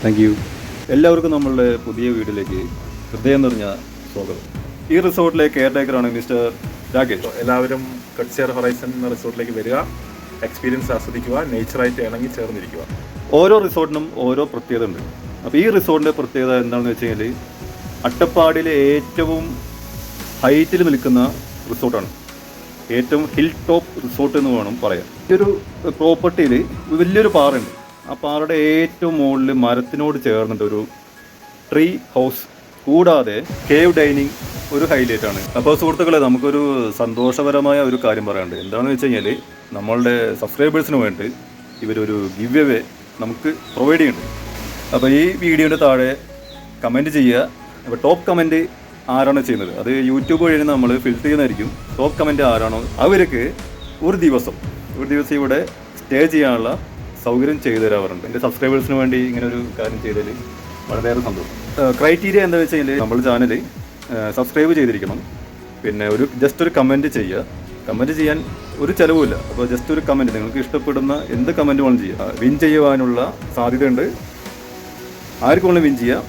Thank you. എല്ലാവർക്കും നമ്മളുടെ പുതിയ വീട്ടിലേക്ക് ഹൃദയം നിറഞ്ഞ സ്വാഗതം. ഈ റിസോർട്ടിലെ കെയർ ടേക്കറാണ് മിസ്റ്റർ രാകേഷ്. എല്ലാവരും കട്ട്സിയർ ഹൊറൈസൺ എന്ന റിസോർട്ടിലേക്ക് വരിക, എക്സ്പീരിയൻസ് ആസ്വദിക്കുക, നേച്ചറായിട്ട് ഇണങ്ങി ചേർന്നിരിക്കുക. ഓരോ റിസോർട്ടിനും ഓരോ പ്രത്യേകത ഉണ്ട്. അപ്പോൾ ഈ റിസോർട്ടിൻ്റെ പ്രത്യേകത എന്താണെന്ന് വെച്ച് കഴിഞ്ഞാൽ അട്ടപ്പാടിയിലെ ഏറ്റവും ഹൈറ്റിൽ നിൽക്കുന്ന റിസോർട്ടാണ്. ഏറ്റവും ഹിൽ ടോപ്പ് റിസോർട്ട് എന്ന് വേണം പറയാം. ഈ ഒരു പ്രോപ്പർട്ടിയിൽ വലിയൊരു പാറയുണ്ട്. ആ പാറയുടെ ഏറ്റവും മുകളിൽ മരത്തിനോട് ചേർന്നിട്ട് ഒരു ട്രീ ഹൗസ്, കൂടാതെ കേവ് ഡൈനിങ് ഒരു ഹൈലൈറ്റ് ആണ്. അപ്പോൾ സുഹൃത്തുക്കളെ, നമുക്കൊരു സന്തോഷകരമായ ഒരു കാര്യം പറയാനുണ്ട്. എന്താണെന്ന് വെച്ച് കഴിഞ്ഞാൽ നമ്മളുടെ സബ്സ്ക്രൈബേഴ്സിന് വേണ്ടി ഇവരൊരു ഗിവ് അവേ നമുക്ക് പ്രൊവൈഡ് ചെയ്യുന്നുണ്ട്. അപ്പോൾ ഈ വീഡിയോൻ്റെ താഴെ കമൻറ്റ് ചെയ്യുക. അപ്പോൾ ടോപ്പ് കമൻറ്റ് ആരാണോ ചെയ്യുന്നത് അത് യൂട്യൂബ് വഴി നമ്മൾ ഫിൽറ്റർ ചെയ്യുന്നതായിരിക്കും. ടോപ്പ് കമൻറ്റ് ആരാണോ അവർക്ക് ഒരു ദിവസം ഇവിടെ സ്റ്റേ ചെയ്യാനുള്ള സൗകര്യം ചെയ്തു തരാറുണ്ട്. എൻ്റെ സബ്സ്ക്രൈബേഴ്സിന് വേണ്ടി ഇങ്ങനെ ഒരു കാര്യം ചെയ്തതിൽ വളരെയേറെ സന്തോഷം. ക്രൈറ്റീരിയ എന്താ വെച്ച് കഴിഞ്ഞാൽ നമ്മൾ ചാനൽ സബ്സ്ക്രൈബ് ചെയ്തിരിക്കണം. പിന്നെ ജസ്റ്റ് ഒരു കമൻറ്റ് ചെയ്യുക. കമൻറ്റ് ചെയ്യാൻ ഒരു ചിലവുമില്ല. അപ്പോൾ ജസ്റ്റ് ഒരു കമൻറ്റ്, നിങ്ങൾക്ക് ഇഷ്ടപ്പെടുന്ന എന്ത് കമൻറ്റ് വേണം ചെയ്യുക. വിൻ ചെയ്യുവാനുള്ള സാധ്യതയുണ്ട്. ആർക്കും വേണം വിൻ ചെയ്യുക.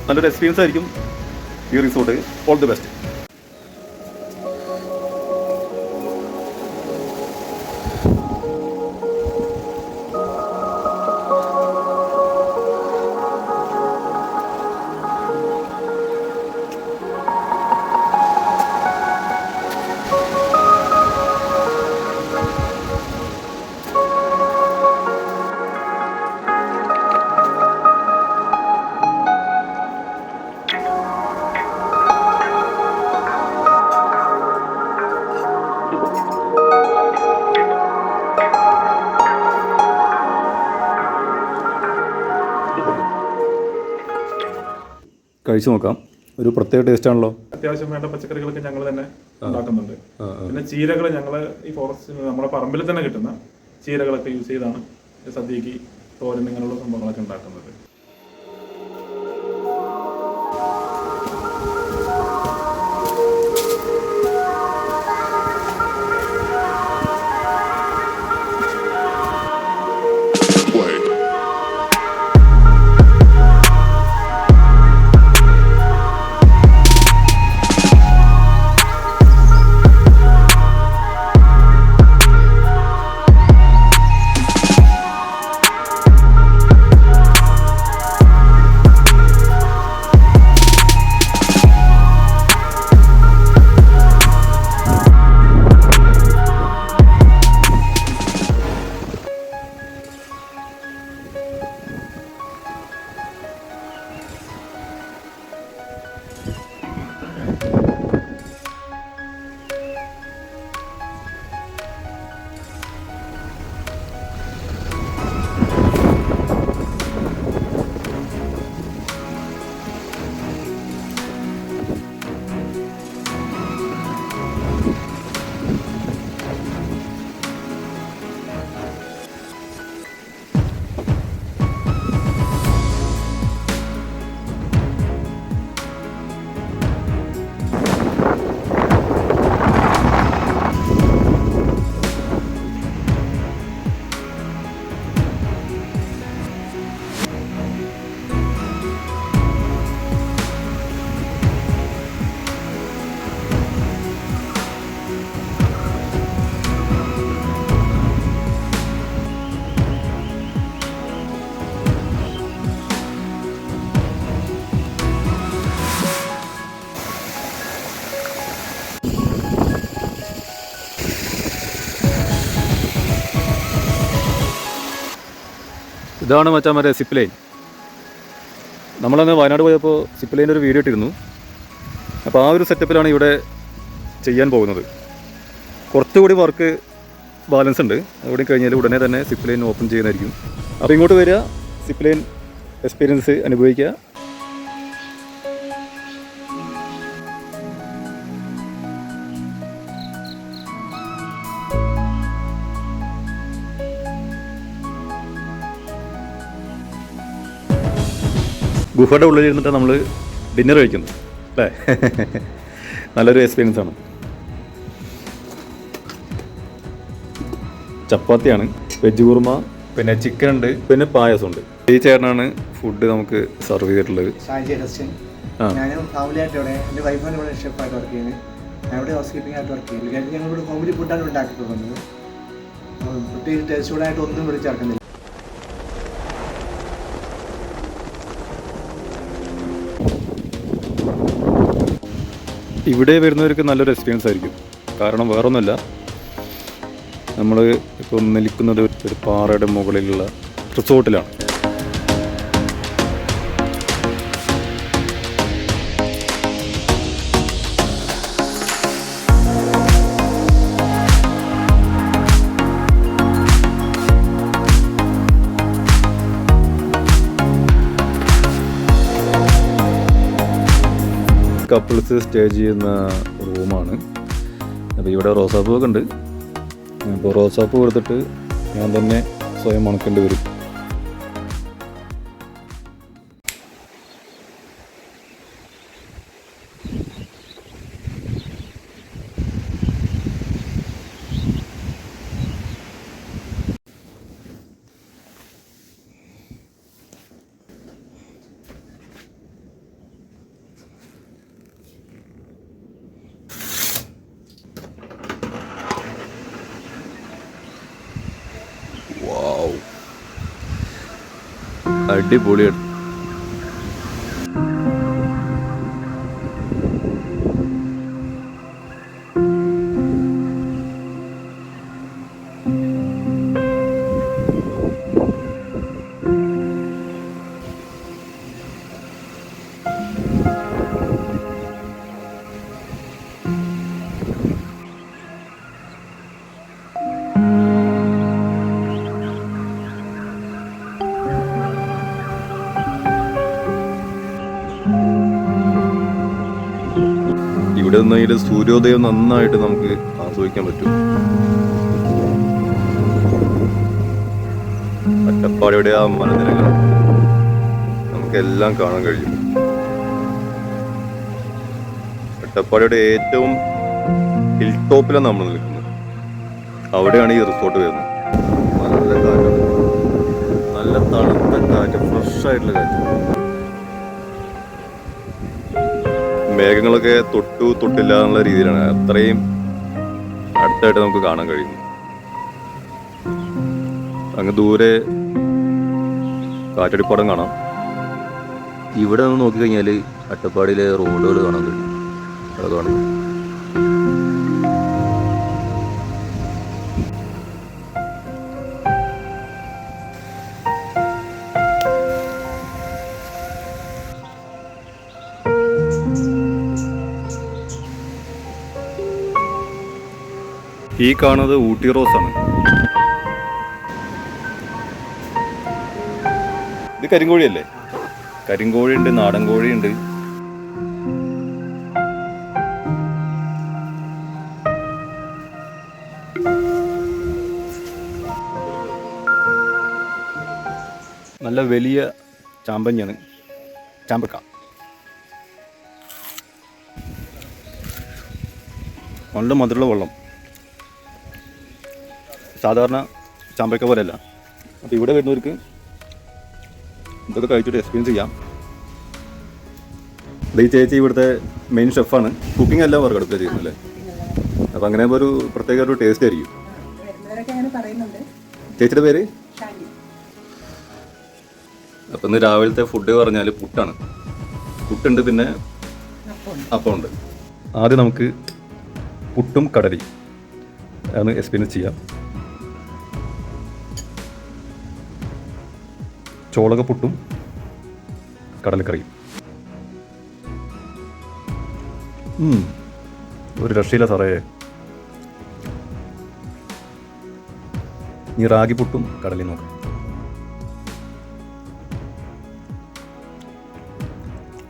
നല്ലൊരു എക്സ്പീരിയൻസ് ആയിരിക്കും ഈ റിസോർട്ട്. All the best. കഴിച്ചു നോക്കാം. ഒരു പ്രത്യേക ടേസ്റ്റ് ആണല്ലോ. അത്യാവശ്യം വേണ്ട പച്ചക്കറികളൊക്കെ ഞങ്ങൾ തന്നെ ഉണ്ടാക്കുന്നുണ്ട്. പിന്നെ ചീരകൾ ഞങ്ങൾ ഈ ഫോറസ്റ്റ് നമ്മുടെ പറമ്പിൽ തന്നെ കിട്ടുന്ന ചീരകളൊക്കെ യൂസ് ചെയ്താണ് സദ്യക്ക് തോരൻ ഇങ്ങനെയുള്ള സംഭവങ്ങളൊക്കെ ഉണ്ടാക്കുന്നത്. ഇതാണ് മറ്റേ സിപ്പ് ലൈൻ. നമ്മളന്ന് വയനാട് പോയപ്പോൾ സിപ്പ് ലൈൻ്റെ ഒരു വീഡിയോ ഇട്ടിരുന്നു. അപ്പോൾ ആ ഒരു സെറ്റപ്പിലാണ് ഇവിടെ ചെയ്യാൻ പോകുന്നത്. കുറച്ചുകൂടി വർക്ക് ബാലൻസ് ഉണ്ട്. അവിടെ കഴിഞ്ഞാൽ ഉടനെ തന്നെ സിപ്പ് ലൈൻ ഓപ്പൺ ചെയ്യുന്നതായിരിക്കും. അപ്പോൾ ഇങ്ങോട്ട് വരിക, സിപ്പ് ലൈൻ എക്സ്പീരിയൻസ് അനുഭവിക്കുക. ഗുഹയുടെ ഉള്ളിൽ ഇരുന്നിട്ട് നമ്മൾ ഡിന്നർ കഴിക്കുന്നു അല്ലേ. നല്ലൊരു എക്സ്പീരിയൻസ് ആണ്. ചപ്പാത്തിയാണ്, വെജ് കുറുമ, പിന്നെ ചിക്കൻ ഉണ്ട്, പിന്നെ പായസമുണ്ട്. ഈ ചേട്ടനാണ് ഫുഡ് നമുക്ക് സർവ് ചെയ്തിട്ടുള്ളത്. ഞാനും ഫാമിലിയായിട്ട് ഇവിടെ എൻ്റെ വൈഫാണ് ഇവിടെ ഷെഫായിട്ട് വർക്ക് ചെയ്യുന്നത്. ഞാൻ ഇവിടെ ഹൗസ് കീപ്പിംഗ് ആയിട്ട് വർക്ക് ചെയ്യുന്നത്. കാരണം ഞങ്ങളിവിടെ ഹോംലി ഫുഡാണ് ഉണ്ടാക്കി തുടങ്ങുന്നത്. പ്രത്യേകിച്ച് ടേസ്റ്റോടായിട്ട് ഒന്നും ഇവിടെ ചേർക്കുന്നില്ല. ഇവിടെ വരുന്നവർക്ക് നല്ലൊരു എക്സ്പീരിയൻസ് ആയിരിക്കും. കാരണം വേറൊന്നുമല്ല, നമ്മൾ ഇപ്പോൾ നിൽക്കുന്നത് ഒരു പാറയുടെ മുകളിലുള്ള റിസോർട്ടിലാണ്. കപ്പിൾസ് സ്റ്റേ ചെയ്യുന്ന റൂമാണ്. അപ്പോൾ ഇവിടെ റോസാപ്പൂവൊക്കെ ഉണ്ട്. ഇപ്പോൾ റോസാപ്പൂ കൊടുത്തിട്ട് ഞാൻ തന്നെ സ്വയം മണക്കേണ്ടി വരും. അടിപൊളിയാണ്. ഇവിടെ നിന്ന് ഇതിൽ സൂര്യോദയം നന്നായിട്ട് നമുക്ക് ആസ്വദിക്കാൻ പറ്റും. അട്ടപ്പാടിയുടെ ആ മലനിരകൾ നമുക്കെല്ലാം കാണാൻ കഴിയും. അട്ടപ്പാടിയുടെ ഏറ്റവും ഹിൽ ടോപ്പിലാണ് നമ്മൾ നിൽക്കുന്നത്. അവിടെയാണ് ഈ റിസോർട്ട് വരുന്നത്. നല്ല കാറ്റാണ്, നല്ല തണുത്ത കാറ്റ്, ഫ്രഷ് ആയിട്ടുള്ള കാറ്റ്. മേഘങ്ങളൊക്കെ തൊട്ടില്ല എന്നുള്ള രീതിയിലാണ്, അത്രയും അടുത്തായിട്ട് നമുക്ക് കാണാൻ കഴിയുന്നു. അങ്ങ് ദൂരെ കാറ്റടിപ്പാടം കാണാം. ഇവിടെ നിന്ന് നോക്കിക്കഴിഞ്ഞാൽ അട്ടപ്പാടിയിലെ റോഡുകൾ കാണാൻ കഴിയും. അത് കാണും. ഈ കാണുന്നത് ഊട്ടി റോസാണ്. ഇത് കരിങ്കോഴിയല്ലേ? കരിങ്കോഴിയുണ്ട്, നാടൻ കോഴിയുണ്ട്. നല്ല വലിയ ചാമ്പഞ്ഞാണ്, ചാമ്പക്ക. നല്ല മധുരമുള്ള വെള്ളം, സാധാരണ ചാമ്പക്ക പോലെയല്ല. അപ്പോൾ ഇവിടെ വരുന്നവർക്ക് ഇതൊക്കെ കഴിച്ചിട്ട് എക്സ്പീരിയൻസ് ചെയ്യാം. ഈ ചേച്ചി ഇവിടുത്തെ മെയിൻ ഷെഫാണ്. കുക്കിംഗ് എല്ലാം വർക്ക് എടുക്കുക ചെയ്യുന്നല്ലേ? അപ്പോൾ അങ്ങനെ ഒരു പ്രത്യേക ഒരു ടേസ്റ്റ് ആയിരിക്കും. ചേച്ചിയുടെ പേര്? അപ്പം ഇന്ന് രാവിലത്തെ ഫുഡ് പറഞ്ഞാൽ പുട്ടാണ്. പുട്ടുണ്ട്, പിന്നെ അപ്പമുണ്ട്. ആദ്യം നമുക്ക് പുട്ടും കടലയും ആണ് എക്സ്പീരിയൻസ് ചെയ്യാം. ചോളകപ്പുട്ടും കടലക്കറിയും. ഒരു രക്ഷയില്ല സാറേ. ഈ റാഗിപ്പുട്ടും കടലയും നോക്കാം.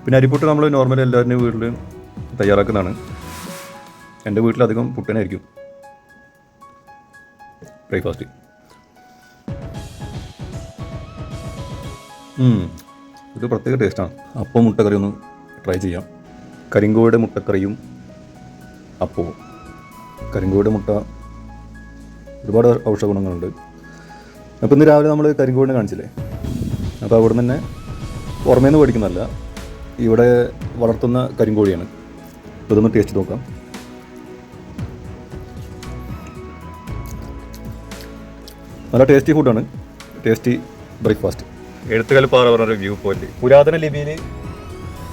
പിന്നെ അരിപ്പുട്ട് നമ്മൾ നോർമലി എല്ലാവരുടെയും വീട്ടിൽ തയ്യാറാക്കുന്നതാണ്. എൻ്റെ വീട്ടിലധികം പുട്ടനായിരിക്കും ബ്രേക്ക്ഫാസ്റ്റ്. ഇത് പ്രത്യേക ടേസ്റ്റാണ്. അപ്പം മുട്ടക്കറി ഒന്ന് ട്രൈ ചെയ്യാം. കരിങ്കോഴിയുടെ മുട്ടക്കറിയും അപ്പവും. കരിങ്കോഴിയുടെ മുട്ട ഒരുപാട് ഔഷധ ഗുണങ്ങളുണ്ട്. അപ്പോൾ ഇന്ന് രാവിലെ നമ്മൾ കരിങ്കോഴിനെ കാണിച്ചില്ലേ, അപ്പോൾ അവിടെ നിന്ന് തന്നെ പുറമേ നിന്ന് മേടിക്കുന്നതല്ല, ഇവിടെ വളർത്തുന്ന കരിങ്കോഴിയാണ്. അപ്പോൾ ഇതൊന്ന് ടേസ്റ്റ് നോക്കാം. നല്ല ടേസ്റ്റി ഫുഡാണ്, ടേസ്റ്റി ബ്രേക്ക്ഫാസ്റ്റ്. എഴുത്തുകൽപ്പാറ പറഞ്ഞൊരു വ്യൂ പോയിന്റ്, പുരാതന ലിപിയിൽ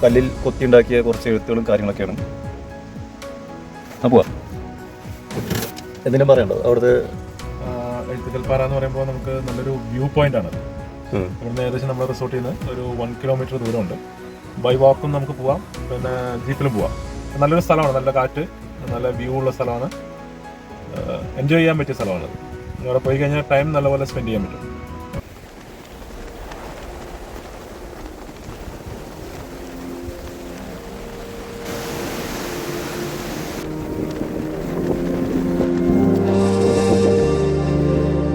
കല്ലിൽ കൊത്തിയുണ്ടാക്കിയ കുറച്ച് എഴുത്തുകളും കാര്യങ്ങളൊക്കെയാണ്. അപ്പോൾ എന്തെങ്കിലും പറയണ്ടോ അവിടുത്തെ? എഴുത്തുകൽപ്പാറ എന്ന് പറയുമ്പോൾ നമുക്ക് നല്ലൊരു വ്യൂ പോയിന്റ് ആണ്. ഇവിടുന്ന് ഏകദേശം നമ്മുടെ റിസോർട്ടിൽ നിന്ന് ഒരു 1 കിലോമീറ്റർ ദൂരമുണ്ട്. ബൈ വാക്കും നമുക്ക് പോവാം, പിന്നെ ജീപ്പിലും പോവാം. നല്ലൊരു സ്ഥലമാണ്, നല്ല കാറ്റ്, നല്ല വ്യൂ ഉള്ള സ്ഥലമാണ്, എൻജോയ് ചെയ്യാൻ പറ്റിയ സ്ഥലമാണ്. അവിടെ പോയി കഴിഞ്ഞാൽ ടൈം നല്ലപോലെ സ്പെൻഡ് ചെയ്യാൻ പറ്റും.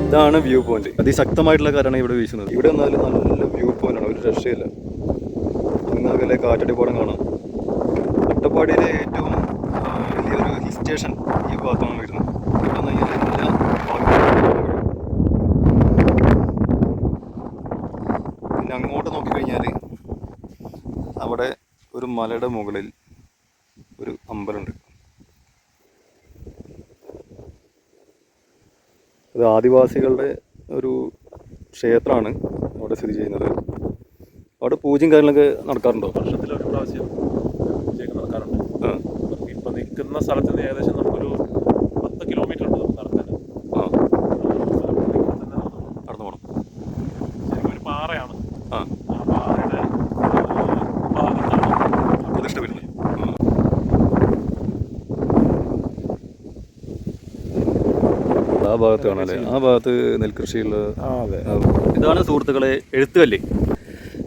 ഇതാണ് വ്യൂ പോയിന്റ്. അതിശക്തമായിട്ടുള്ള കാറ്റാണ് ഇവിടെ വീശുന്നത്. ഇവിടെ വന്നാലും നല്ല വ്യൂ പോയിന്റാണ്, ഒരു രക്ഷയില്ല. നിങ്ങൾക്ക് കാറ്റടിപ്പാടം കാണാം. അട്ടപ്പാടിയിലെ ഏറ്റവും വലിയൊരു ഹിൽ സ്റ്റേഷൻ ഈ ഭാഗത്താണ് വരുന്നത്. ഇവിടെ നിന്ന് എല്ലാ പിന്നെ അങ്ങോട്ട് നോക്കിക്കഴിഞ്ഞാൽ അവിടെ ഒരു മലയുടെ മുകളിൽ ഒരു അമ്പലമുണ്ട്. അത് ആദിവാസികളുടെ ഒരു ക്ഷേത്രമാണ് അവിടെ സ്ഥിതി ചെയ്യുന്നത്. അവിടെ പൂജയും കാര്യങ്ങളൊക്കെ നടക്കാറുണ്ടോ? വർഷത്തിലൊരു പ്രാവശ്യം പൂജയൊക്കെ നടക്കാറുണ്ട്. ഇപ്പം നിൽക്കുന്ന സ്ഥലത്ത് നിന്ന് ഏകദേശം നമുക്കൊരു 10 കിലോമീറ്റർ ഉണ്ട് നമുക്ക് നടക്കാൻ. നടന്നു പോകണം. ശരിക്കും ഒരു പാറയാണ്. ആ പാറയുടെ പ്രതിഷ്ഠ വരുന്നത്. ആ ഭാഗത്ത് കാണാല്ലേ, ആ ഭാഗത്ത് നെൽകൃഷിയുള്ള. ഇതാണ് സുഹൃത്തുക്കളെ എഴുത്തുകല്ല്.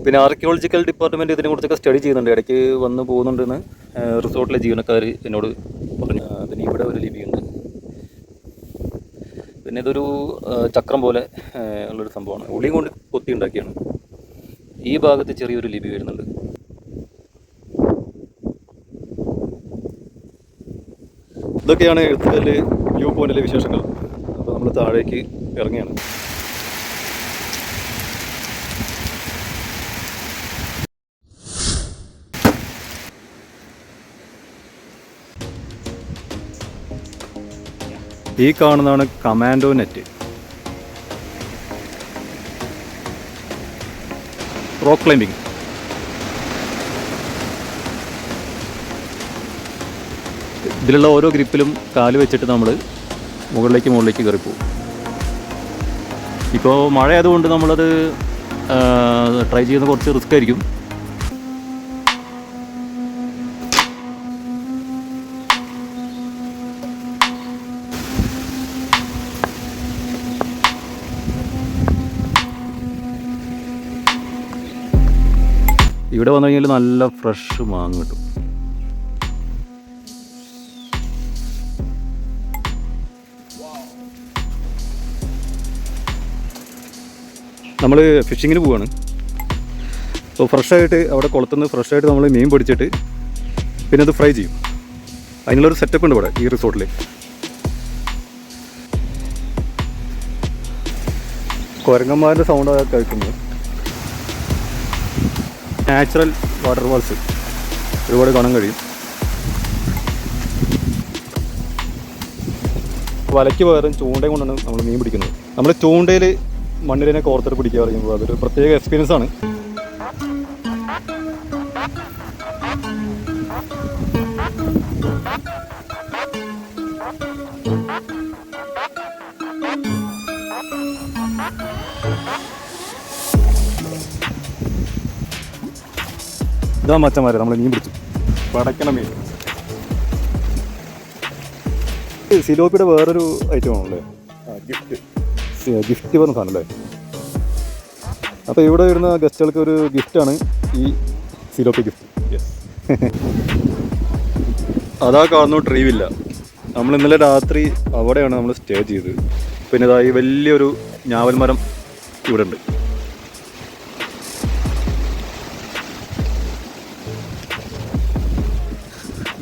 പിന്നെ ആർക്കിയോളജിക്കൽ ഡിപ്പാർട്ട്മെൻറ്റ് ഇതിനെക്കുറിച്ചൊക്കെ സ്റ്റഡി ചെയ്യുന്നുണ്ട്, ഇടയ്ക്ക് വന്ന് പോകുന്നുണ്ടെന്ന് റിസോർട്ടിലെ ജീവനക്കാർ എന്നോട് പറഞ്ഞു. പിന്നെ ഇവിടെ ഒരു ലിപിയുണ്ട്. പിന്നെ ഇതൊരു ചക്രം പോലെ ഉള്ളൊരു സംഭവമാണ്, ഉള്ളിയും കൊണ്ട് കൊത്തി ഉണ്ടാക്കിയാണ്. ഈ ഭാഗത്ത് ചെറിയൊരു ലിപി വരുന്നുണ്ട്. ഇതൊക്കെയാണ് എഴുത്തുകല്ല് വ്യൂ പോയിന്റിലെ വിശേഷങ്ങൾ. അപ്പോൾ നമ്മൾ താഴേക്ക് ഇറങ്ങിയാണ്. ഈ കാണുന്നതാണ് കമാൻഡോ നെറ്റ്. Rock climbing. ഇതിലുള്ള ഓരോ ഗ്രിപ്പിലും കാല് വെച്ചിട്ട് നമ്മൾ മുകളിലേക്ക് കയറിപ്പോവും. ഇപ്പോൾ മഴ ആയതുകൊണ്ട് നമ്മളത് ട്രൈ ചെയ്യുന്ന കുറച്ച് റിസ്ക് ആയിരിക്കും. ഇവിടെ വന്നു കഴിഞ്ഞാൽ നല്ല ഫ്രഷ് മാങ്ങ കിട്ടും. നമ്മൾ ഫിഷിങ്ങിന് പോവാണ്. അപ്പോൾ ഫ്രഷായിട്ട് അവിടെ കുളത്തുനിന്ന് ഫ്രഷായിട്ട് നമ്മൾ മീൻ പൊടിച്ചിട്ട് പിന്നെ അത് ഫ്രൈ ചെയ്യും. അതിനുള്ളൊരു സെറ്റപ്പ് ഉണ്ട് ഇവിടെ ഈ റിസോർട്ടിൽ. കുരങ്ങന്മാരുടെ സൗണ്ടാണ് കേൾക്കുന്നത്. നാച്ചുറൽ വാട്ടർഫാൾസ് ഒരുപാട് കാണാൻ കഴിയും. വലയ്ക്ക് പകരം ചൂണ്ടയും കൊണ്ടാണ് നമ്മൾ മീൻ പിടിക്കുന്നത്. നമ്മൾ ചൂണ്ടയിൽ മണ്ണിലിനെ കോർത്തിട്ട് പിടിക്കുക പറയുമ്പോൾ അതൊരു പ്രത്യേക എക്സ്പീരിയൻസ് ആണ്. ഇതാ മച്ചന്മാരെ നമ്മൾ മീൻ പിടിച്ചു, പടക്കണ മീൻ. സിലോപ്പിയുടെ വേറൊരു ഐറ്റം ആണല്ലേ, ഗിഫ്റ്റ് പറഞ്ഞ സാധനം അല്ലേ. അപ്പോൾ ഇവിടെ വരുന്ന ഗസ്റ്റുകൾക്ക് ഒരു ഗിഫ്റ്റാണ് ഈ സിലോപ്പി ഗിഫ്റ്റ്. അതാ കാണുന്നു ട്രീവില്ല. നമ്മൾ ഇന്നലെ രാത്രി അവിടെയാണ് നമ്മൾ സ്റ്റേ ചെയ്തത്. പിന്നെ ഇതാ ഈ വലിയൊരു ഞാവൽ മരം ഇവിടെ ഉണ്ട്.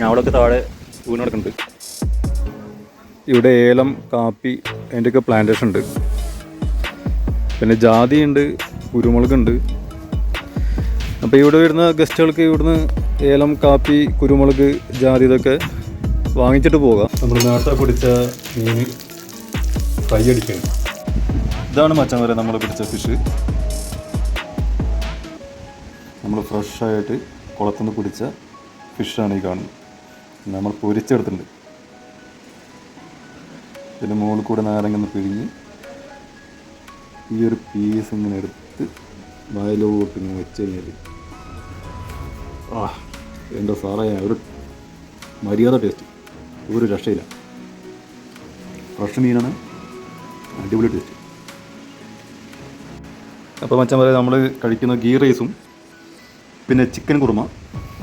ഞാവലൊക്കെ താഴെ വീണ് കിടക്കുന്നുണ്ട്. ഇവിടെ ഏലം, കാപ്പി, അതിൻ്റെയൊക്കെ പ്ലാന്റേഷൻ ഉണ്ട്. പിന്നെ ജാതിയുണ്ട്, കുരുമുളകുണ്ട്. അപ്പോൾ ഇവിടെ വരുന്ന ഗസ്റ്റുകൾക്ക് ഇവിടുന്ന് ഏലം, കാപ്പി, കുരുമുളക്, ജാതി ഇതൊക്കെ വാങ്ങിച്ചിട്ട് പോകാം. നമ്മൾ നേരത്തെ പിടിച്ച മീൻ ഫ്രൈ അടിക്കണം. ഇതാണ് മച്ചാൻ വരെ നമ്മൾ പിടിച്ച ഫിഷ്. നമ്മൾ ഫ്രഷായിട്ട് കുളത്തുനിന്ന് പിടിച്ച ഫിഷാണ് ഈ കാണുന്നത്. നമ്മൾ പൊരിച്ചെടുത്തിട്ടുണ്ട്. പിന്നെ മുകളിൽ കൂടെ നാരങ്ങ പിഴിഞ്ഞ് ഈ ഒരു പീസ് ഇങ്ങനെ എടുത്ത് വയലോട്ട് ഇങ്ങനെ വെച്ച് കഴിഞ്ഞാൽ എൻ്റെ സാറേ ഒരു മര്യാദ ടേസ്റ്റ്, ഒരു രക്ഷയില്ല. ഫ്രഷ് മീനാണ്, അടിപൊളി ടേസ്റ്റ്. അപ്പോൾ മച്ചാൻ പറയാം, നമ്മൾ കഴിക്കുന്ന ഗീ റൈസും പിന്നെ ചിക്കൻ കുറുമ,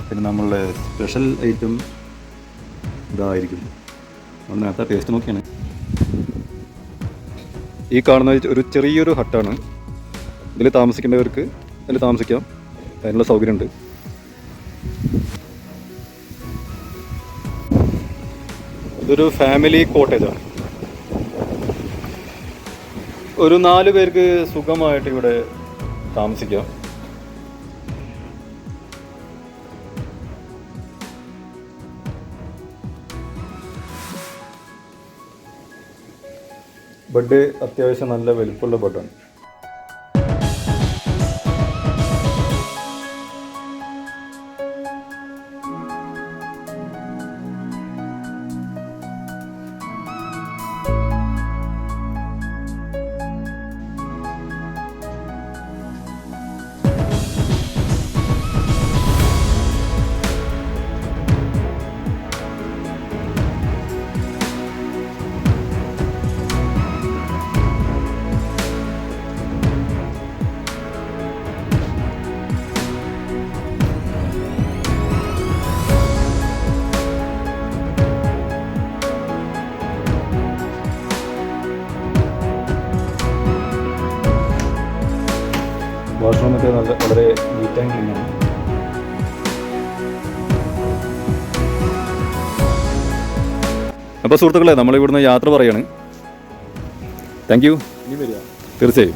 പിന്നെ നമ്മളുടെ സ്പെഷ്യൽ ഐറ്റം ഇതായിരിക്കും. നമ്മൾ നേരത്തെ ടേസ്റ്റ് നോക്കിയാണ്. ഈ കാണുന്ന ഒരു ചെറിയൊരു ഹട്ടാണ്. ഇതിൽ താമസിക്കേണ്ടവർക്ക് ഇതിൽ താമസിക്കാം, അതിനുള്ള സൗകര്യമുണ്ട്. ഇതൊരു ഫാമിലി കോട്ടേജാണ്. ഒരു 4 പേർക്ക് സുഖമായിട്ട് ഇവിടെ താമസിക്കാം. ബെഡ് അത്യാവശ്യം നല്ല വലുപ്പമുള്ള ബെഡാണ്. വാഷ്റൂമൊക്കെ വളരെ നീറ്റ് ആൻഡ് ക്ലീൻ ആണ്. അപ്പോൾ സുഹൃത്തുക്കളെ, നമ്മളിവിടുന്ന് യാത്ര പറയാണ്. Thank you. തീർച്ചയായും.